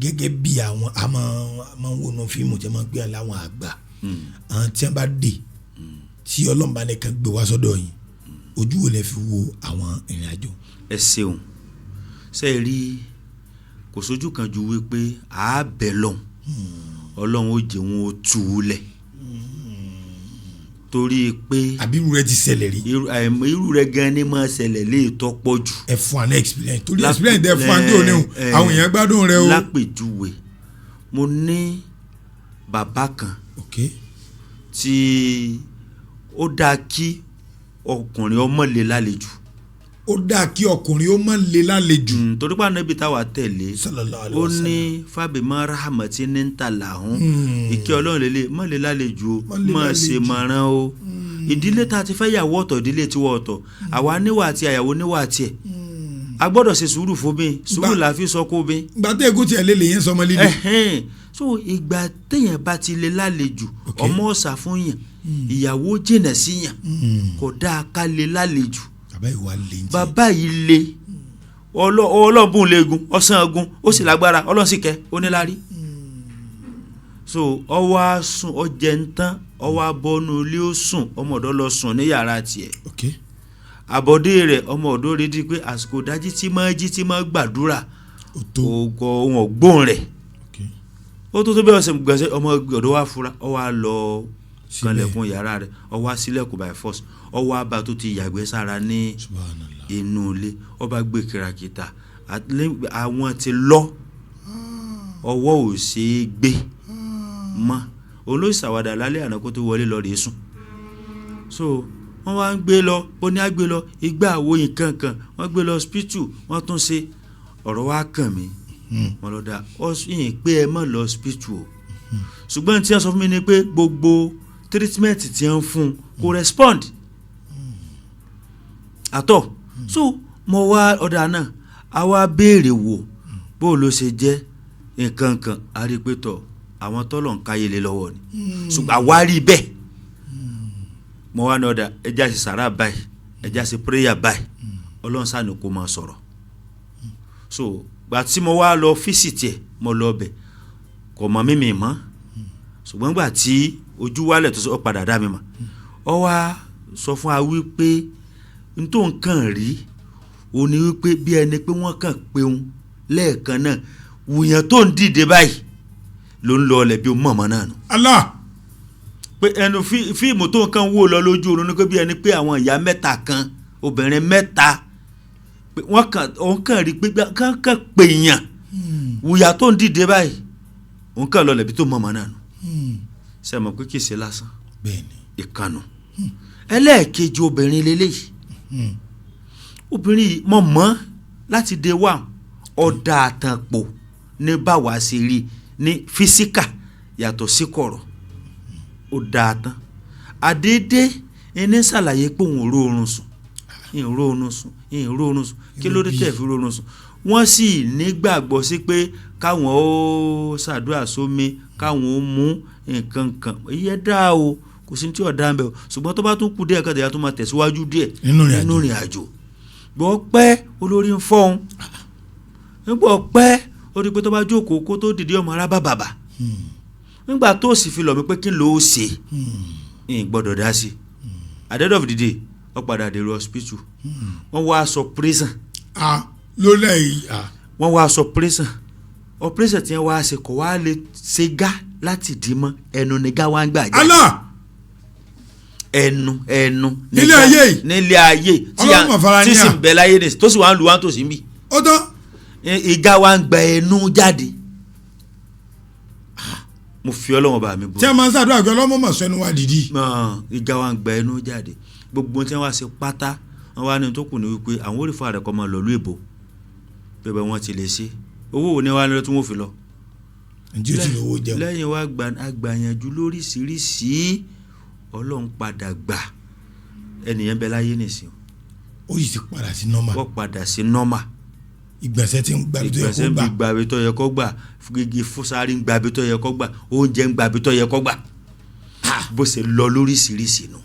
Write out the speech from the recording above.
gẹ́gẹ́ bí àwọn a máa ń wọnú fíìmù tí wọ́n máa ń gbé láwọn àgbà àwọn tí wọ́n bá dé tí Ọlọ́run bá nìkan gbé wá sọ́dọ̀ yìí ojú wo lẹ fi wo àwọn ìrìn àjò. ẹ ṣeun ṣe é rí kò sójú kan ju wípé a bẹ̀ lọ́hùn Ọlọ́run ó jẹ́ wọn ó tú u lẹ̀ torí pé àbí irú rẹ ti ṣẹlẹ̀ rí. irú rẹ gan ni máa ṣẹlẹ̀ lè tọ́ pọ̀ jù. ẹ fún wa ní experience torí experience dẹ fún àjò ní o àwọn èèyàn gbádùn rẹ o. lápèjúwe mo ní bàbá kan tí ó dáa kí ọkùnrin ọmọ lè lálejò. ó dáa kí ọkùnrin ọmọ lè lálejò. torí pé Ànábì táwa tẹ̀lé ó ní fábímọ́ rahamati ní ntàlàhún ìkẹ́ Ọlọ́run lélẹ̀ mọ́ lè lálejò mọ́ ṣe mọ̀ràn o. ìdílé tá a ti fẹ́ yàwó ọ̀tọ̀ ìdílé tiwọ́ ọ̀tọ̀ àwa níwà àti àyàwó níwà tiẹ̀ a gbọ́dọ̀ ṣe sùúrù fún mi sùúrù la fi sọ kó mi. ìgbà tẹ́ ẹ̀kú tiẹ̀ lè lè yẹn sọmọ líle. so ìgbà téèyàn bá ti lè lálejò ọmọ ọ̀sà fún yàn ìyàwó jìnà sí yàn kò dáa ká lè lálejò. bàbá yìí le ọlọ́bùn leegun ọ̀sán ogun ó sì lágbára ọlọ́sìnkẹ́ onílárí. so ọwọ́ sùn ọjẹ́ ń tán ọwọ́ abọ́nú ilé ó sùn ọmọ ọ̀dọ́ lọ sùn ní yàrá tiẹ̀. àbọ̀dé rẹ̀ ọmọ ọ̀dọ́ rẹ̀ di pé àsìkò dájí tí máa jí tí máa gbàdúrà ògò ohun ọ̀gbọ́n rẹ̀ ó tó bẹ́ẹ̀ ọ̀sẹ̀ gbẹ̀sẹ̀ ọmọ ọ̀dọ́ wa fura ọ wa lọ kanlẹ̀kùn yàrá rẹ̀ ọ wá sílẹ̀kùn by force ọ wá bá tó ti yàgbẹ́ sára ní inú ilé ọ bá gbé kìràkìtà àwọn ti lọ ọwọ́ ò ṣe é gbé mọ́ olóṣàwádà lálẹ́ àná kó tó wọlé lọ rèé sùn so wọ́n wá ń gbé lọ ó ní á gbé lọ igbá àwòyìn kankan wọ́n gbé lọ hospital wọ́n tún ṣe ọ̀rọ̀ wa kàn mí wọ́n lọ dá yìnyín pé ẹ má lọ hospital o ṣùgbọ́n tí wọ́n sọ fún mi ni pé gbogbo treatment tí wọ́n fún kò respond àtọ̀ so mo wá ọ̀dà náà a wá béèrè wò bó ló ṣe jẹ́ nǹkan kan a rí pé tọ̀ àwọn tọ́lọ̀ ń káyé lé lọ́wọ́ ni ṣùgbọ́n àwa rí bẹ́ẹ̀ mo wá ní ọ̀dà ẹja ṣe sàrà báyìí ẹja ṣe prayer báyìí Ọlọ́run sànù kó máa sọ̀rọ̀ so gbà tí mo wá lọ fíṣítì ẹ̀ mo lọ bẹ̀ kò mọ̀ mímì mọ́ ṣùgbọ́n gbà tí ojú wálẹ̀ tó sọ padà dá mi mọ̀ ọ wá sọ fún wa wípé n tó nǹkan rí o ní wípé bí ẹni pé wọ́n kàn pé òun lẹ́ẹ̀kan náà wùyàn tó ń dìde báyìí ló ń lọ ọlẹ̀ bí o mọ̀mọ́ náà nù. Allah. pé ẹnu fíìmù tó nǹkan wò lọ lójú oorun ní pé bí ẹni pé àwọn ìyá mẹ́ta kan obìnrin mẹ́ta pé wọ́n kàn rí pé kàn pè yàn wùyà tó ń dìde báyìí òun kàn lọ ọlẹ̀ bí tó mọ̀mọ́ náà nù. ṣe mọ̀ pé kì í ṣe lásán ìkànnù ẹlẹ́ẹ̀kejì obìnrin lélẹ́yìí obìnrin yìí mọ̀ mọ́ láti dé wà ọ̀dà àtànpọ̀ ní báwa ṣe rí ní físíkà yàtọ̀ sí kọ̀rọ̀ ó dáa tán àdédé ẹni ṣàlàyé pé òun rórun sùn ìrórun sùn kí ló dé tẹ̀ fi rórun sùn wọ́n sì nígbàgbọ́ sí pé káwọn ó ṣàdúrà sómi káwọn ó mú nǹkan kan iye dá o kò sí tí ọ̀dà ń bẹ̀ o ṣùgbọ́n tó bá tún kú díẹ̀ kàtàyà tó máa tẹ̀síwájú díẹ̀ nínú ìrìn àjò gbọ́ pẹ́ olórí ń fọ́n nígbà pẹ́ ó rí pé tó bá jókòó kó tó dìde ọmọ ara bàbà nígbà tó sì fi lọ̀ mí pé kí ló ṣe gbọ́dọ̀ dá sí at the end of the day ó padà dèrò hospital wọ́n wá aṣọ prison lólẹ̀ yìí wọ́n wá aṣọ prison operation tí wọ́n wá ṣe kò wá lè ṣe gá láti dì mọ́ ẹnu ní gá wá ń gbà jáde. Allah. ẹnu nílé ayé yìí nílé ayé tí sì ń bẹ láyé ní tó sì wá ń lu wá tó sì ń bì. ó tán. ìgá wa ń gba ẹnu jáde mo fi Ọlọ́run bá mi bọ́. tí a máa ń ṣàdúrà pé ọlọ́mọ mọ̀ sẹ́nu wa dìdí. ìgá wa ń gba ẹnu jáde gbogbo tí wọ́n wá ṣe pátá wọ́n wá ní tó kù ní wípé àwọn olùfọ́ rẹ̀ kọ́ máa lọ lú èbó bẹ́ẹ̀ wọ́n ti lè ṣe owó wo ni wọ́n á lọ tí wọ́n fi lọ. ǹjẹ́ o ti lówó jẹun. lẹ́yìn wa àgbàyànjú lóríṣiríṣi Ọlọ́run padà gbà ẹnìyẹn bẹ láyé nìsín. ó yìí ti padà sí nọ́mà. ó padà sí nọ́mà. ìgbọ̀nsẹ̀ tí ń gbà bí tó yẹ kó gbà. ìgbọ̀nsẹ̀ ń gbà bí tó yẹ kó gbà gègé fúsárì ń gbà bí tó yẹ kó gbà oúnjẹ ń gbà bí tó yẹ kó gbà. bó ṣe lọ lóríṣiríṣi nù.